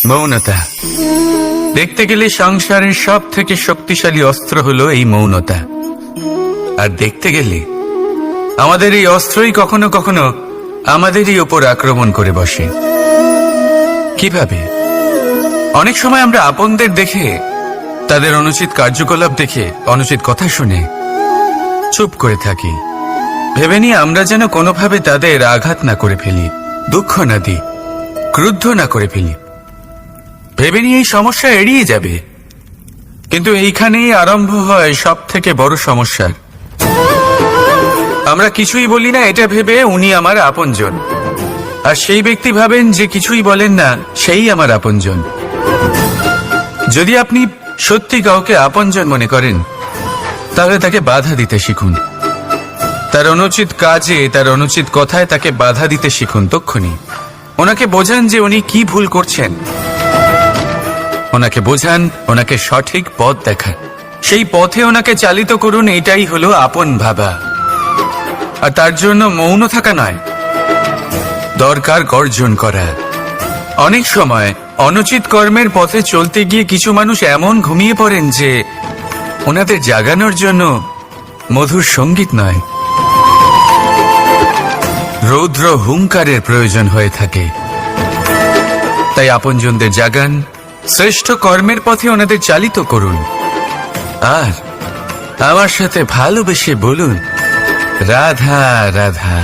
মৌনতা। দেখতে গেলে সংসারের সব থেকে শক্তিশালী অস্ত্র হলো এই মৌনতা। আর দেখতে গেলে আমাদের এই অস্ত্রই কখনো কখনো আমাদেরই ওপর আক্রমণ করে বসে। কিভাবে? অনেক সময় আমরা আপনদের দেখে, তাদের অনুচিত কার্যকলাপ দেখে, অনুচিত কথা শুনে চুপ করে থাকি, ভেবে নিয়ে আমরা যেন কোনোভাবে তাদের আঘাত না করে ফেলি, দুঃখ না দিই, ক্রুদ্ধ না করে ফেলি, ভেবে নিয়ে এই সমস্যা এড়িয়ে যাবে। কিন্তু এইখানেই আরম্ভ হয় সব থেকে বড় সমস্যার। আমরা কিছুই বলি না এটা ভেবে উনি আমার আপনজন, আর সেই ব্যক্তি ভাবেন যে কিছুই বলেন না সেই আমার আপনজন। যদি আপনি সত্যি কাউকে আপনজন মনে করেন, তাহলে তাকে বাধা দিতে শিখুন। তার অনুচিত কাজে, তার অনুচিত কথায় তাকে বাধা দিতে শিখুন। তক্ষুনি ওনাকে বোঝান যে উনি কি ভুল করছেন, ওনাকে বোঝান, ওনাকে সঠিক পথ দেখান, সেই পথে ওনাকে চালিত করুন। এটাই হলো আপন ভাবা। আর তার জন্য মৌন থাকা নয়, দরকার গর্জন করা। অনেক সময় অনুচিত কর্মের পথে চলতে গিয়ে কিছু মানুষ এমন ঘুমিয়ে পড়েন যে ওনাদের জাগানোর জন্য মধুর সঙ্গীত নয়, রৌদ্র হুঙ্কারের প্রয়োজন হয়ে থাকে। তাই আপনজনদের জাগান, শ্রেষ্ঠ কর্মের পথে ওনাদের চালিত করুন। আর আমার সাথে ভালোবেসে বলুন, রাধা রাধা।